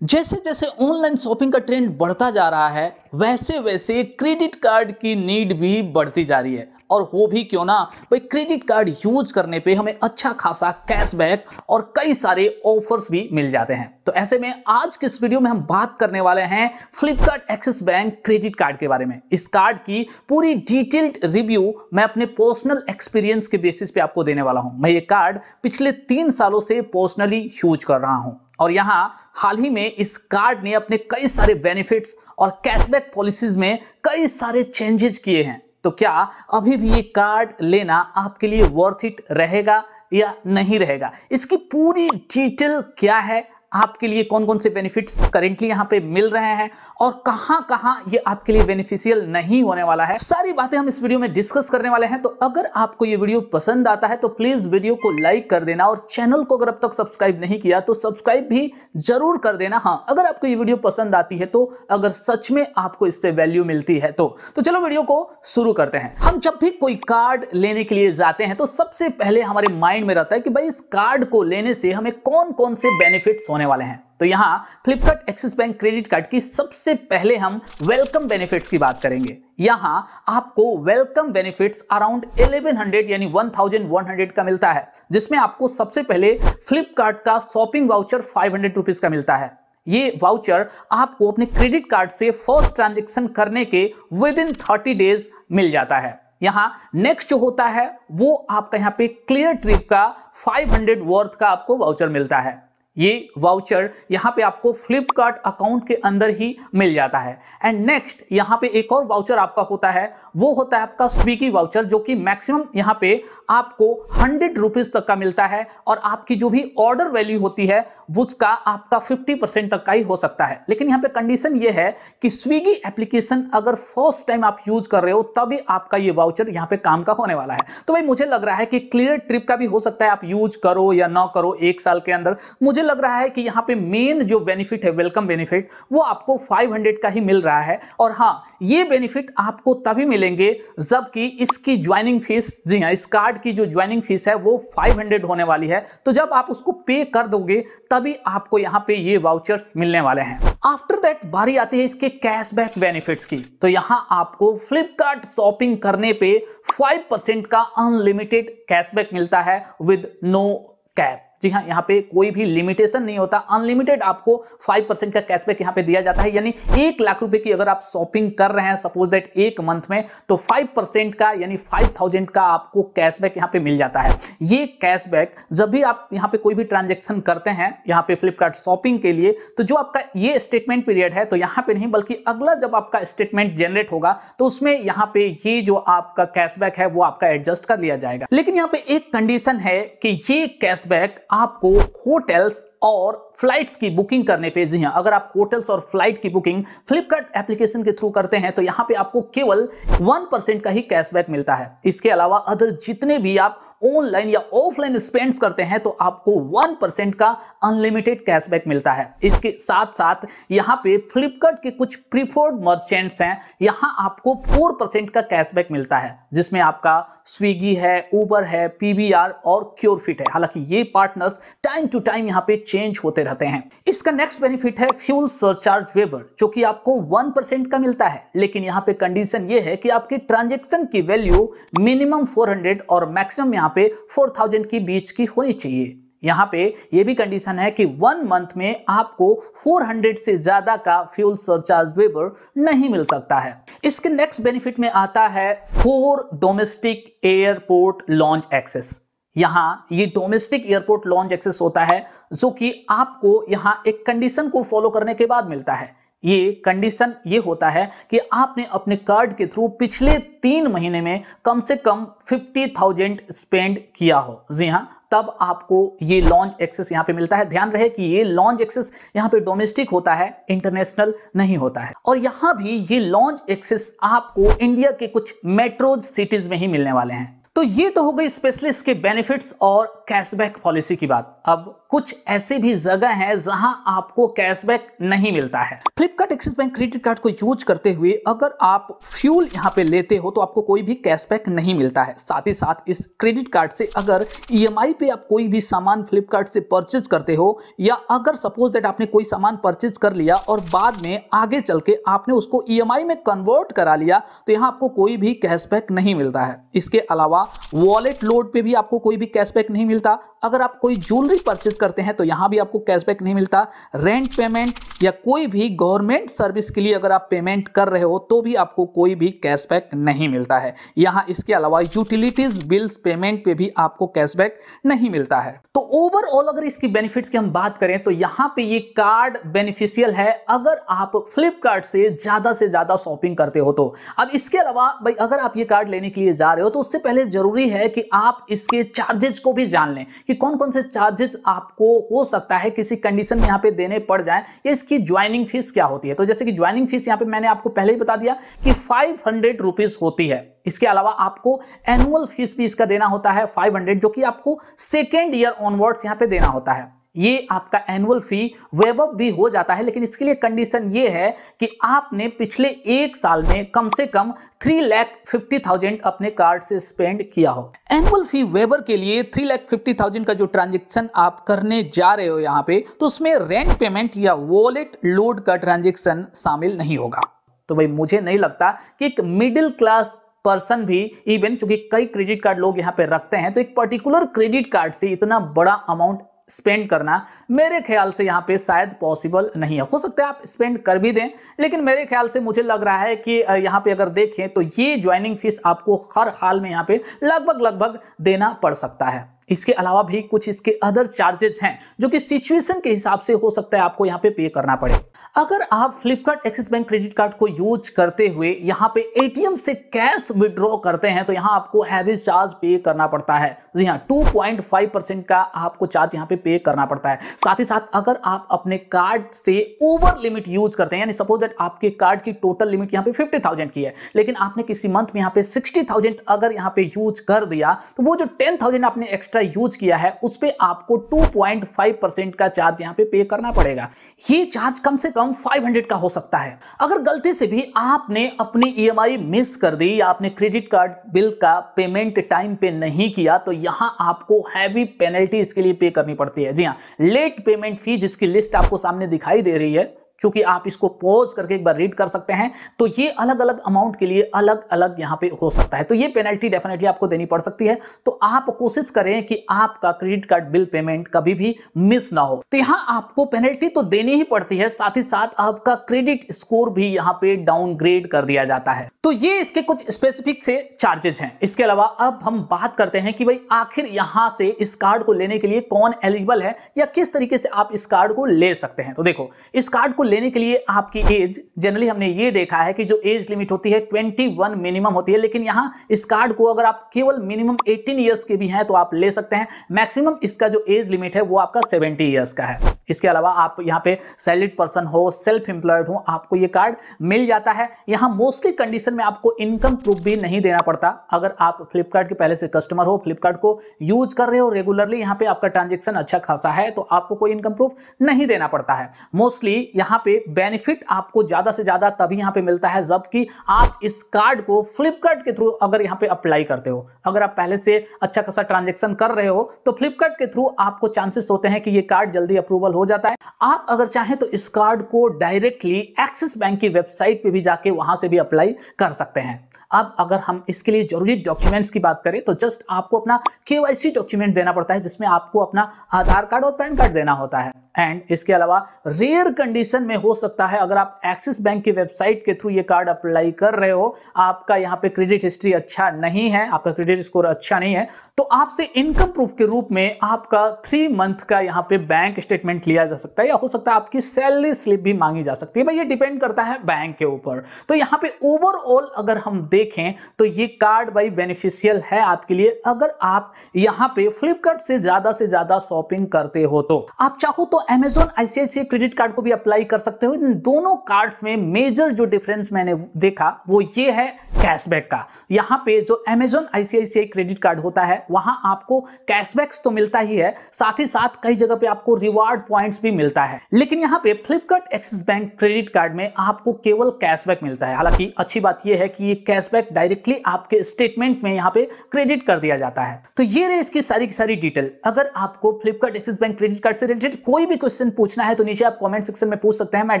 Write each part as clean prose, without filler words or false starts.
जैसे जैसे online shopping का ट्रेंड बढ़ता जा रहा है वैसे वैसे क्रेडिट कार्ड की नीड भी बढ़ती जा रही है। और हो भी क्यों ना भाई, क्रेडिट कार्ड यूज करने पे हमें अच्छा खासा कैशबैक और कई सारे ऑफर्स भी मिल जाते हैं। तो ऐसे में आज के इस वीडियो में हम बात करने वाले हैं Flipkart axis bank credit card के बारे में। इस कार्ड की पूरी डिटेल्ड रिव्यू मैं अपने पर्सनल एक्सपीरियंस के बेसिस पे आपको देने वाला हूं। मैं ये कार्ड पिछले 3 सालों से पर्सनली यूज कर रहा हूं और यहाँ हाल ही में इस कार्ड ने अपने कई सारे बेनिफिट्स और कैशबैक पॉलिसीज में कई सारे चेंजेस किए हैं। तो क्या अभी भी ये कार्ड लेना आपके लिए वर्थ इट रहेगा या नहीं रहेगा, इसकी पूरी डिटेल क्या है, आपके लिए कौन कौन से बेनिफिट्स करेंटली यहाँ पे मिल रहे हैं और कहां कहां ये आपके लिए बेनिफिशियल नहीं होने वाला है, सारी बातें हम इस वीडियो में डिस्कस करने वाले हैं। तो अगर आपको ये वीडियो पसंद आता है तो प्लीज वीडियो को लाइक कर देना और चैनल को अगर अब तक सब्सक्राइब नहीं किया तो सब्सक्राइब भी जरूर कर देना। हाँ, अगर आपको ये वीडियो पसंद आती है तो अगर सच में आपको इससे वैल्यू मिलती है तो चलो वीडियो को शुरू करते हैं। हम जब भी कोई कार्ड लेने के लिए जाते हैं तो सबसे पहले हमारे माइंड में रहता है कि भाई इस कार्ड को लेने से हमें कौन कौन से बेनिफिट्स होने वाले हैं। तो यहां Flipkart axis bank credit card की सबसे पहले हम वेलकम बेनिफिट्स की बात करेंगे। यहां आपको वेलकम बेनिफिट्स अराउंड 1100 यानी 1100 का मिलता है, जिसमें आपको सबसे पहले फ्लिपकार्ट का शॉपिंग वाउचर 500 रुपीज का मिलता है। ये वाउचर आपको अपने क्रेडिट कार्ड से फर्स्ट ट्रांजैक्शन करने के विद इन 30 डेज मिल जाता है। यहां नेक्स्ट जो होता है वो आपका यहां पे क्लियर ट्रिप का 500 वर्थ का आपको वाउचर मिलता है। ये वाउचर यहाँ पे आपको फ्लिपकार्ट अकाउंट के अंदर ही मिल जाता है। एंड नेक्स्ट यहाँ पे एक और वाउचर आपका होता है, वो होता है आपका स्विगी वाउचर, जो कि मैक्सिमम यहाँ पे आपको 100 रुपीज तक का मिलता है और आपकी जो भी ऑर्डर वैल्यू होती है उसका आपका 50% तक का ही हो सकता है। लेकिन यहाँ पे कंडीशन ये है कि स्विगी एप्लीकेशन अगर फर्स्ट टाइम आप यूज कर रहे हो तभी आपका ये वाउचर यहाँ पे काम का होने वाला है। तो भाई मुझे लग रहा है कि क्लियर ट्रिप का भी हो सकता है आप यूज करो या ना करो 1 साल के अंदर। मुझे लग रहा है कि यहां पे मेन जो बेनिफिट है वेलकम बेनिफिट वो आपको 500 का ही मिल रहा है। और हां, ये बेनिफिट आपको तभी मिलेंगे जबकि इसकी ज्वाइनिंग फीस, जी हां, इस कार्ड की जो ज्वाइनिंग फीस है वो 500 होने वाली है। तो जब आप उसको पे कर दोगे तभी आपको यहां पे ये वाउचर्स मिलने वाले हैं। आफ्टर दैट बारी आती है इसके कैशबैक बेनिफिट्स की। तो यहां आपको फ्लिपकार्ट शॉपिंग करने पे 5% का अनलिमिटेड कैशबैक मिलता है विद नो कैप। जी हाँ, यहाँ पे कोई भी लिमिटेशन नहीं होता, अनलिमिटेड आपको 5% का कैशबैक यहाँ पे दिया जाता है। यानी 1 लाख रुपए की अगर आप शॉपिंग कर रहे हैं सपोज दैट एक मंथ में, तो 5% का यानी 5000 का आपको कैशबैक यहाँ पे मिल जाता है। ये कैशबैक जब भी आप यहाँ पे कोई भी ट्रांजेक्शन करते हैं यहाँ पे फ्लिपकार्ट शॉपिंग के लिए, तो जो आपका ये स्टेटमेंट पीरियड है तो यहाँ पे नहीं बल्कि अगला जब आपका स्टेटमेंट जनरेट होगा तो उसमें यहाँ पे ये जो आपका कैशबैक है वो आपका एडजस्ट कर लिया जाएगा। लेकिन यहाँ पे एक कंडीशन है कि ये कैशबैक आपको होटल्स और फ्लाइट्स की बुकिंग करने पे, जी हां, अगर आप होटल्स और फ्लाइट की बुकिंग फ्लिपकार्ट एप्लीकेशन के थ्रू करते हैं तो यहां पे आपको केवल 1% का ही कैशबैक मिलता है। इसके अलावा अदर जितने भी आप ऑनलाइन या ऑफलाइन स्पेंड्स करते हैं तो आपको 1% का अनलिमिटेड कैशबैक मिलता है। इसके साथ साथ यहां पे फ्लिपकार्ट के कुछ प्रीफर्ड मर्चेंट्स हैं, यहां आपको 4% का कैशबैक मिलता है, जिसमें आपका स्विगी है, उबर है, पीवीआर और क्योरफिट है। हालांकि ये पार्टनर्स टाइम टू टाइम यहां पे चेंज होते रहते हैं। इसका नेक्स्ट बेनिफिट है फ्यूल सरचार्ज वेवर, जो कि आपको 1% का मिलता है। लेकिन यहां पे कंडीशन ये है कि आपकी ट्रांजैक्शन की वैल्यू मिनिमम 400 और मैक्सिमम यहां पे 4000 के बीच की होनी चाहिए। यहां पे ये भी कंडीशन है कि 1 मंथ में आपको 400 से ज्यादा का फ्यूल सरचार्ज वेवर नहीं मिल सकता है। इसके नेक्स्ट बेनिफिट में आता है 4 डोमेस्टिक एयरपोर्ट लॉन्च एक्सेस। यहां ये डोमेस्टिक एयरपोर्ट लॉन्च एक्सेस होता है जो कि आपको यहां एक कंडीशन को फॉलो करने के बाद मिलता है। ये कंडीशन ये होता है कि आपने अपने कार्ड के थ्रू पिछले 3 महीने में कम से कम 50,000 स्पेंड किया हो। जी हां, तब आपको ये लॉन्च एक्सेस यहां पे मिलता है। ध्यान रहे कि ये लॉन्च एक्सेस यहां पे डोमेस्टिक होता है, इंटरनेशनल नहीं होता है। और यहां भी ये लॉन्च एक्सेस आपको इंडिया के कुछ मेट्रो सिटीज में ही मिलने वाले हैं। तो ये तो हो गई स्पेशलिस्ट के बेनिफिट्स और कैशबैक पॉलिसी की बात। अब कुछ ऐसे भी जगह हैं जहां आपको कैशबैक नहीं मिलता है। Flipkart axis bank credit card को यूज करते हुए अगर आप फ्यूल यहां पे लेते हो तो आपको कोई भी कैशबैक नहीं मिलता है। साथ ही साथ इस क्रेडिट कार्ड से अगर ईएमआई पे आप कोई भी सामान फ्लिपकार्ट से परचेज करते हो, या अगर सपोज दैट आपने कोई सामान परचेज कर लिया और बाद में आगे चल के आपने उसको ईएमआई में कन्वर्ट करा लिया, तो यहां आपको कोई भी कैशबैक नहीं मिलता है। इसके अलावा वॉलेट लोड पे भी आपको कोई भी कैशबैक नहीं मिलता। अगर आप कोई ज्वेलरी परचेज करते हैं तो यहां भी आपको कैशबैक नहीं मिलता। रेंट पेमेंट या कोई भी गवर्नमेंट सर्विस के लिए अगर आप पेमेंट कर रहे हो तो भी आपको कोई भी कैशबैक नहीं मिलता है। यहां इसके अलावा यूटिलिटीज बिल्स पेमेंट पे भी आपको कैशबैक नहीं मिलता है। तो ओवरऑल अगर इसकी बेनिफिट्स की हम बात करें तो यहां पे ये कार्ड बेनिफिशियल है अगर आप फ्लिपकार्ट से ज्यादा शॉपिंग करते हो तो। अब इसके अलावा भाई अगर आप ये कार्ड लेने के लिए जा रहे हो तो उससे पहले जरूरी है कि आप इसके चार्जेस को भी जान लें कि कौन कौन से चार्जेस आपको हो सकता है किसी कंडीशन में यहाँ पे देने पड़ जाए, या इसकी ज्वाइनिंग फीस क्या होती है। तो जैसे कि ज्वाइनिंग फीस यहाँ पे मैंने आपको पहले ही बता दिया कि 500 रुपीज होती है। इसके अलावा आपको एनुअल फीस भी इसका देना होता है 500, जो कि आपको सेकेंड ईयर ऑनवर्ड्स यहाँ पे देना होता है। ये आपका एनुअल फी वेव अप भी हो जाता है, लेकिन इसके लिए कंडीशन ये है कि आपने पिछले एक साल में कम से कम 3,50,000 अपने कार्ड से स्पेंड किया हो। एनुअल फी वेवर के लिए 3,50,000 का जो ट्रांजेक्शन आप करने जा रहे हो यहाँ पे, तो उसमें रेंट पेमेंट या वॉलेट लोड का ट्रांजेक्शन शामिल नहीं होगा। तो भाई मुझे नहीं लगता कि एक मिडिल क्लास पर्सन भी, इवन चूंकि कई क्रेडिट कार्ड लोग यहाँ पे रखते हैं, तो एक पर्टिकुलर क्रेडिट कार्ड से इतना बड़ा अमाउंट स्पेंड करना मेरे ख्याल से यहाँ पे शायद पॉसिबल नहीं है। हो सकता है आप स्पेंड कर भी दें, लेकिन मेरे ख्याल से मुझे लग रहा है कि यहाँ पे अगर देखें तो ये ज्वाइनिंग फीस आपको हर हाल में यहाँ पे लगभग देना पड़ सकता है। इसके अलावा भी कुछ इसके अदर चार्जेस हैं जो कि सिचुएशन के हिसाब से हो सकता है आपको यहाँ पे करना पड़े। अगर आप Flipkart axis bank credit card को यूज करते हुए यहाँ पे एटीएम से कैश विड्रॉ करते हैं तो यहाँ आपको हैवी चार्ज पे करना पड़ता है। जी हाँ, 2.5% का आपको चार्ज यहाँ पे करना पड़ता है। साथ ही साथ अगर आप अपने कार्ड से ओवर लिमिट यूज करते हैं, यानी सपोज दैट आपके कार्ड की टोटल लिमिट यहाँ पे 50,000 की है, लेकिन आपने किसी मंथ में यहाँ पे 60,000 अगर यहाँ पे यूज कर दिया, तो वो जो 10,000 आपने एक्स्ट्रा यूज किया है उस पे आपको 2.5% का चार्ज यहां पे करना पड़ेगा। ये चार्ज कम से कम 500 का हो सकता है। अगर गलती से भी आपने अपनी ईएमआई मिस कर दी या आपने क्रेडिट कार्ड बिल का पेमेंट टाइम पे नहीं किया, तो यहां आपको हैवी पेनल्टी इसके लिए पे करनी पड़ती है। जी हां, लेट पेमेंट फी जिसकी लिस्ट आपको सामने दिखाई दे रही है, चूंकि आप इसको पॉज करके एक बार रीड कर सकते हैं, तो ये अलग अलग अमाउंट के लिए अलग अलग यहां पे हो सकता है। तो ये पेनल्टी डेफिनेटली आपको देनी पड़ सकती है। तो आप कोशिश करें कि आपका क्रेडिट कार्ड बिल पेमेंट कभी भी मिस ना हो। तो यहां आपको पेनल्टी तो देनी ही पड़ती है, साथ ही साथ आपका क्रेडिट स्कोर भी यहां पे डाउनग्रेड कर दिया जाता है। तो ये इसके कुछ स्पेसिफिक से चार्जेस हैं। इसके अलावा अब हम बात करते हैं कि भाई आखिर यहां से इस कार्ड को लेने के लिए कौन एलिजिबल है या किस तरीके से आप इस कार्ड को ले सकते हैं। तो देखो, इस कार्ड को लेने के लिए आपकी एज, जनरली हमने ये देखा है कि जो एज लिमिट होती है 21 मिनिमम होती है, लेकिन यहां इस कार्ड को अगर आप केवल मिनिमम 18 इयर्स के भी हैं तो आप ले सकते हैं। मैक्सिमम इसका जो एज लिमिट है वो आपका 70 इयर्स का है। इसके अलावा आप यहाँ पे सैलरीड पर्सन हो, सेल्फ एम्प्लॉयड हो, आपको ये कार्ड मिल जाता है। यहाँ मोस्टली कंडीशन में आपको इनकम प्रूफ भी नहीं देना पड़ता। अगर आप फ्लिपकार्ट के पहले से कस्टमर हो, फ्लिपकार्ट को यूज कर रहे हो रेगुलरली, यहाँ पे आपका ट्रांजेक्शन अच्छा खासा है, तो आपको कोई इनकम प्रूफ नहीं देना पड़ता है। मोस्टली यहाँ पे बेनिफिट आपको ज्यादा से ज्यादा तभी यहाँ पे मिलता है जबकि आप इस कार्ड को फ्लिपकार्ट के थ्रू अगर यहाँ पे अप्लाई करते हो। अगर आप पहले से अच्छा खासा ट्रांजेक्शन कर रहे हो तो फ्लिपकार्ट के थ्रू आपको चांसेस होते हैं कि ये कार्ड जल्दी अप्रूवल हो जाता है। आप अगर चाहें तो इस कार्ड को डायरेक्टली एक्सिस बैंक की वेबसाइट पे भी जाके वहां से भी अप्लाई कर सकते हैं। अब अगर हम इसके लिए जरूरी डॉक्यूमेंट्स की बात करें तो जस्ट आपको अपना केवाईसी डॉक्यूमेंट देना पड़ता है, जिसमें आपको अपना आधार कार्ड और पैन कार्ड देना होता है। एंड इसके अलावा रेयर कंडीशन में हो सकता है अगर आप एक्सिस बैंक की वेबसाइट के थ्रू ये कार्ड अप्लाई कर रहे हो, आपका यहाँ पे क्रेडिट हिस्ट्री अच्छा नहीं है, आपका क्रेडिट स्कोर अच्छा नहीं है, तो आपसे इनकम प्रूफ के रूप में आपका 3 मंथ का यहाँ पे बैंक स्टेटमेंट लिया जा सकता है, या हो सकता है आपकी सैलरी स्लिप भी मांगी जा सकती है। भाई ये डिपेंड करता है बैंक के ऊपर। तो यहाँ पे ओवरऑल अगर हम देखें तो ये कार्ड भाई बेनिफिशियल है आपके लिए अगर आप यहाँ पे फ्लिपकार्ट से ज्यादा शॉपिंग करते हो। तो आप चाहो तो अमेजॉन आईसीआईसीआई क्रेडिट कार्ड को भी अप्लाई कर सकते हो। इन दोनों कार्ड्स में मेजर जो डिफरेंस मैंने देखा वो ये है कैशबैक का। यहाँ पे जो अमेजॉन आईसीआईसीआई क्रेडिट कार्ड होता है वहां आपको कैशबैक्स तो मिलता ही है, साथ ही साथ कई जगह पे आपको रिवार्ड पॉइंट्स भी मिलता है। लेकिन यहाँ पे Flipkart axis bank credit card में आपको केवल कैशबैक मिलता है। हालांकि अच्छी बात यह है कि ये कैशबैक डायरेक्टली आपके स्टेटमेंट में यहाँ पे क्रेडिट कर दिया जाता है। तो ये रही इसकी सारी की सारी डिटेल। अगर आपको Flipkart axis bank credit card से रिलेटेड कोई भी क्वेश्चन पूछना है तो नीचे आप कमेंट सेक्शन में पूछ सकते हैं, मैं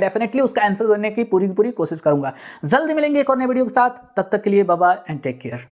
डेफिनेटली उसका आंसर देने की पूरी कोशिश करूंगा। जल्दी मिलेंगे एक और नए वीडियो के साथ, तब तक के लिए bye bye and take care.